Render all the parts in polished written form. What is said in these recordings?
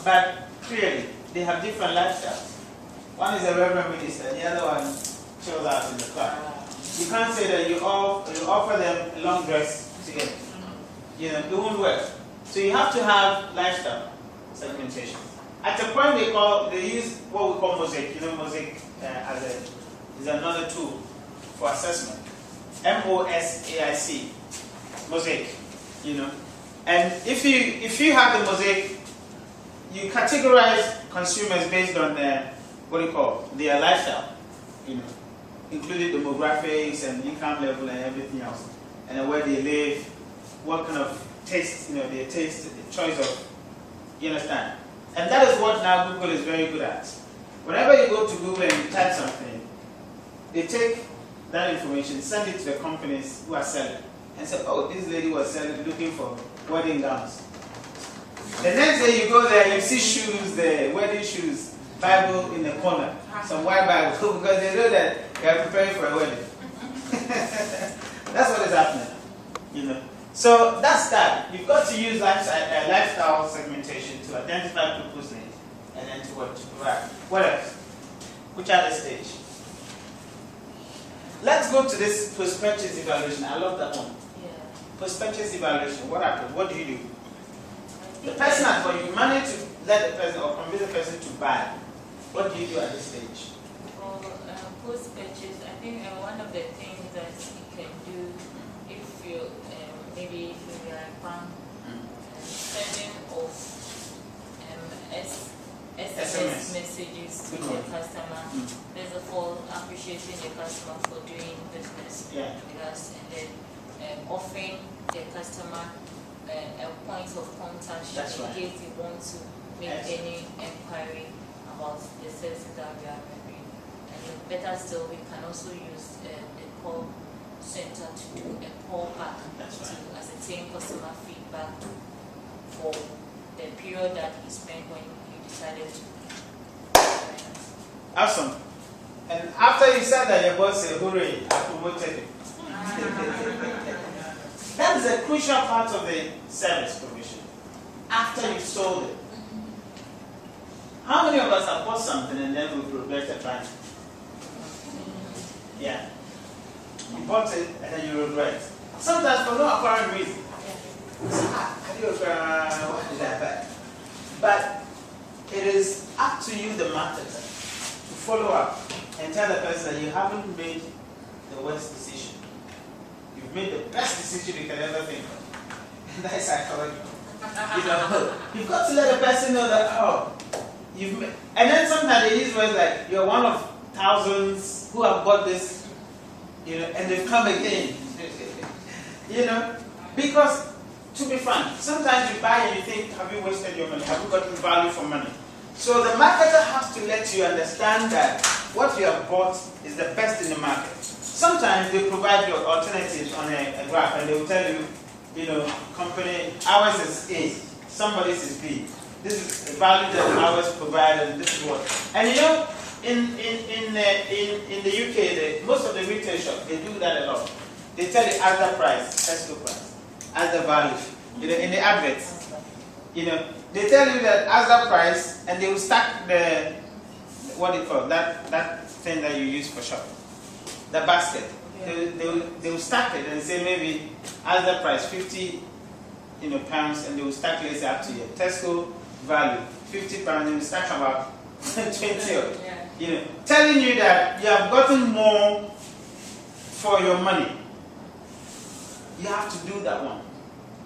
but clearly they have different lifestyles. One is a reverend minister, the other one chills out in the club. You can't say that you offer them a long dress together. You know, it won't work. So you have to have lifestyle segmentation. At a point they use what we call mosaic. You know, mosaic is another tool for assessment. MOSAIC, mosaic. You know, and if you have the mosaic, you categorize consumers based on their their lifestyle. You know, including demographics and income level and everything else, and where they live, what kind of taste, their taste, the choice of, you understand? And that is what now Google is very good at. Whenever you go to Google and you type something, they take that information, send it to the companies who are selling, and say, oh, this lady was looking for wedding gowns. The next day you go there, you see shoes there, wedding shoes, Bible in the corner, some white Bible, because they know that they are preparing for a wedding. That's what is happening, you know. So that's that. You've got to use lifestyle segmentation to identify people's needs and then to provide. What else? Which other stage? Let's go to this post-purchase evaluation. I love that one. Yeah. Post-purchase evaluation. What happens? What do you do? The person has got you manage to let the person or convince the person to buy. What do you do at this stage? For post-purchase, I think one of the things that you can do if you maybe if you are a bank, sending of SMS messages to the customer. First of all, appreciating the customer for doing business with us, and then offering the customer a point of contact in case you want to make any inquiry about the services that we are rendering. And better still, we can also use the call center to do a call back to ascertain customer feedback for the period that he spent when he decided to. Awesome. And after you said that, your boss said, hooray, I promoted him. That is a crucial part of the service provision. After you sold it. How many of us have bought something and then we regret the buying? Yeah. You bought it and then you regret. Sometimes for no apparent reason. Why did I buy? But it is up to you, the marketer, to follow up and tell the person that you haven't made the worst decision. You've made the best decision you can ever think of. And that is psychology. You've got to let the person know that, you've made. And then sometimes they use words like, you're one of thousands who have bought this, and they've come again. Because, to be frank, sometimes you buy and you think, have you wasted your money? Have you gotten value for money? So the marketer has to let you understand that what you have bought is the best in the market. Sometimes they provide you alternatives on a graph and they will tell you, company, ours is A, somebody's is B. This is the value that ours provide and this is what. And in the UK, most of the retail shops, they do that a lot. They tell you as the price, Tesco price, as the value, in the adverts. They tell you that as the price, and they will stack the, what do you call that thing that you use for shopping, the basket. They will stack it and say maybe as the price, 50 pounds, and they will stack it up to you. Tesco value, 50 pounds, and they will stack about 20. Telling you that you have gotten more for your money. You have to do that one.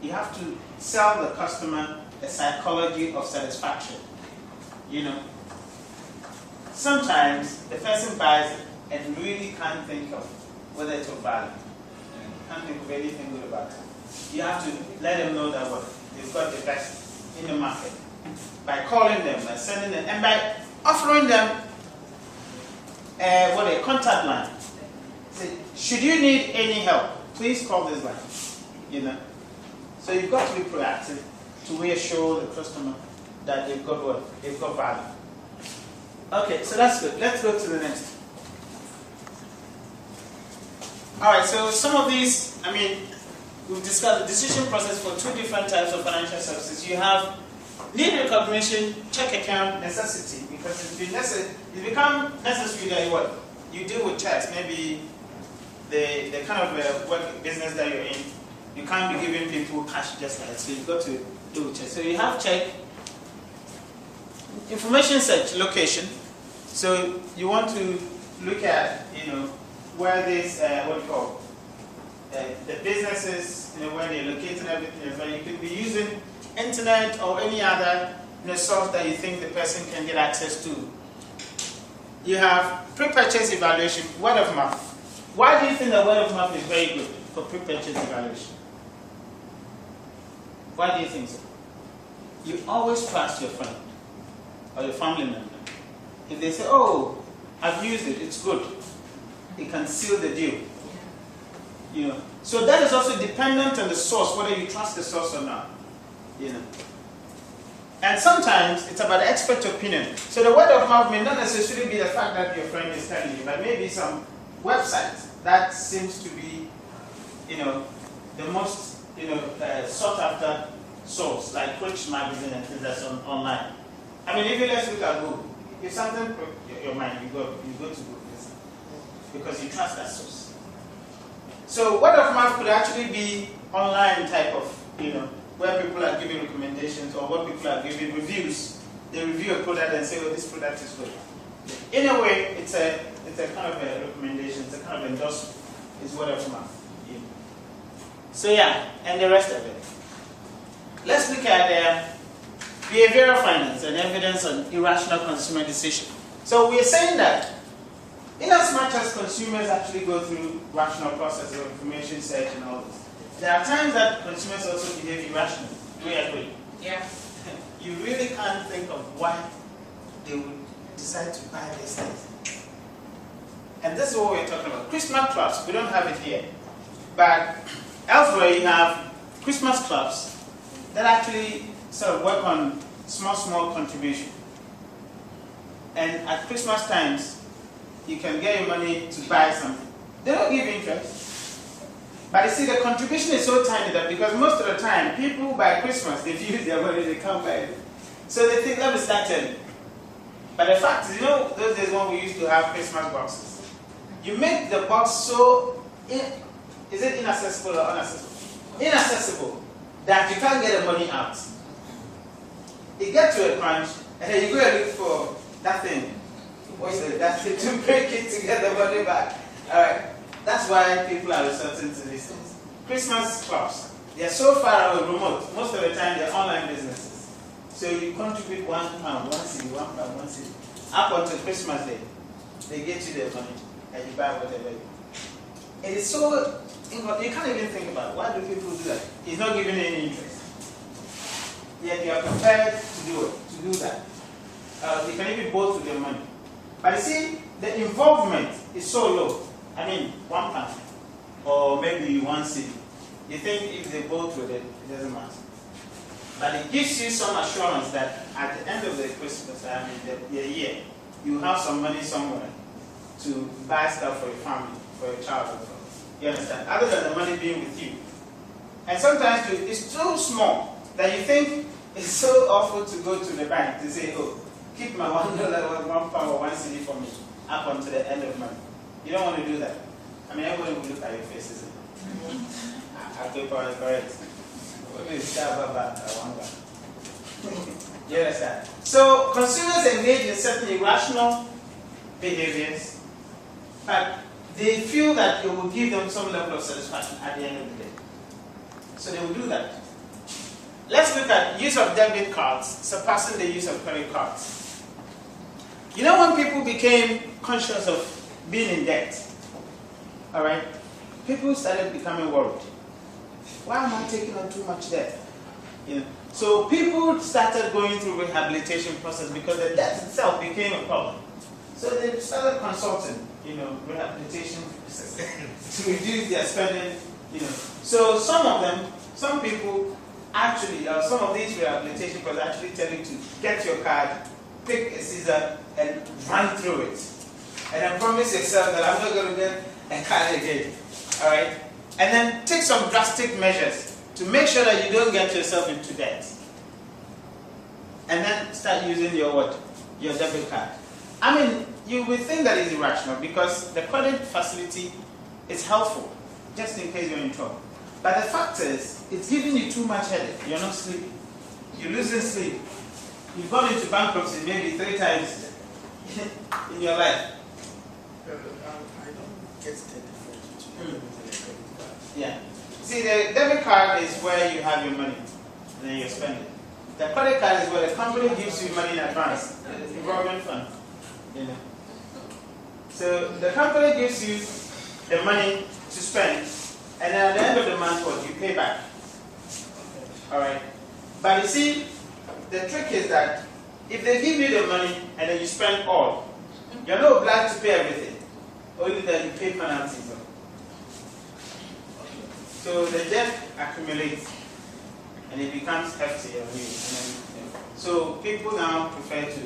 You have to sell the customer a psychology of satisfaction. Sometimes the person buys it and really can't think of whether it's of value. Can't think of anything good about it. You have to let them know that they've got the best in the market by calling them, by sending them, and by offering them a contact line. Say, should you need any help, please call this line. So you've got to be proactive to reassure the customer that they've got what? They've got value. Okay, so that's good. Let's go to the next. Alright, so some of these, we've discussed the decision process for two different types of financial services. You have Need recognition, check account, necessity, because it's become necessary that you deal with checks. Maybe the kind of work business that you're in, you can't be giving people cash just like that, so you've got to do with check. So you have check, information search, location. So you want to look at, where this, the businesses, where they're located and everything. So you could be using internet or any other source that you think the person can get access to. You have pre-purchase evaluation, word of mouth. Why do you think that word of mouth is very good for pre-purchase evaluation? Why do you think so? You always trust your friend or your family member. If they say, oh, I've used it, it's good, it can seal the deal. So that is also dependent on the source, whether you trust the source or not. And sometimes it's about the expert opinion. So the word of mouth may not necessarily be the fact that your friend is telling you, but maybe some website that seems to be, the most, sought after source, like Crunch magazine and things that's online. I mean, if you let's look at Google, if something broke your mind, you go to Google because you trust that source. So word of mouth could actually be online type of, where people are giving recommendations or where people are giving reviews. They review a product and say, oh, this product is good. In a way, it's a kind of a recommendation, it's a kind of endorsement. It's word of mouth. So yeah, and the rest of it. Let's look at behavioral finance and evidence on irrational consumer decision. So we're saying that in as much as consumers actually go through rational processes of information search and all this, there are times that consumers also behave irrationally. Do we agree? Yeah. You really can't think of why they would decide to buy these things. And this is what we're talking about. Christmas clubs, we don't have it here. But elsewhere you have Christmas clubs that actually sort of work on small contribution. And at Christmas times, you can get your money to buy something. They don't give interest. But you see, the contribution is so tiny that because most of the time, people by Christmas, they've used their money, they can't buy it. So they think, let me start early. But the fact is, those days when we used to have Christmas boxes, you make the box so, is it inaccessible or unaccessible? Inaccessible, that you can't get the money out. You get to a crunch, and then you go and look for that thing. What's it? That thing to break it to get the money back. Alright. That's why people are resorting to these things. Christmas clubs, they are so far away, remote. Most of the time, they're online businesses. So you contribute £1, £1 cedi, £1, £1 cedi. Up until Christmas Day, they get you their money, and you buy whatever you want. It is so, you can't even think about it. Why do people do that? It's not giving any interest. Yet you are prepared to do that. You can even both with your money. But you see, the involvement is so low. I mean, £1 or maybe £1 cedi. You think if they both with it, it doesn't matter. But it gives you some assurance that at the end of the Christmas, the year, you have some money somewhere to buy stuff for your family, for your child. You understand? Other than the money being with you. And sometimes it's so small that you think it's so awful to go to the bank to say, oh, keep my £1, £1 or £1 cedi for me up until the end of the month. You don't want to do that. I mean, everybody will look at your face, isn't it? I think it's correct. You understand? So, consumers engage in certain irrational behaviors, but they feel that it will give them some level of satisfaction at the end of the day. So they will do that. Let's look at use of debit cards surpassing the use of credit cards. When people became conscious of being in debt, all right, people started becoming worried. Why am I taking on too much debt? So people started going through rehabilitation process because the debt itself became a problem. So they started consulting, rehabilitation to reduce their spending, So some people actually, some of these rehabilitation process actually tell you to get your card, pick a scissor, and run through it. And then promise yourself that I'm not going to get a card again. All right? And then take some drastic measures to make sure that you don't get yourself into debt. and then start using your what? Your debit card. I mean, you would think that is irrational because the credit facility is helpful, just in case you're in trouble. But the fact is, it's giving you too much headache. You're not sleeping. You're losing sleep. You've gone into bankruptcy maybe 3 times in your life. I don't get the difference between the credit card. Yeah. See, the debit card is where you have your money and then you spend it. The credit card is where the company gives you money in advance, the revolving fund. You know. So the company gives you the money to spend, and then at the end of the month, what you pay back. All right. But you see, the trick is that if they give you the money and then you spend all, you're not obliged to pay everything. Only that you pay penalties. So the debt accumulates and it becomes hefty on you. So people now prefer to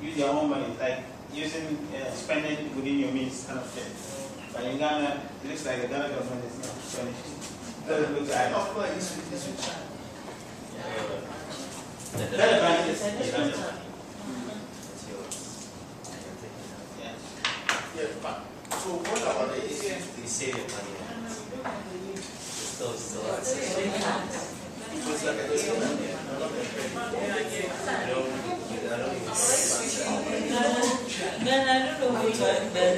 use their own money, like using spending within your means kind of thing. But in Ghana, it looks like the Ghana government is not spending. Doesn't look like So what about the They save your money. it's like a discount. No, I don't know.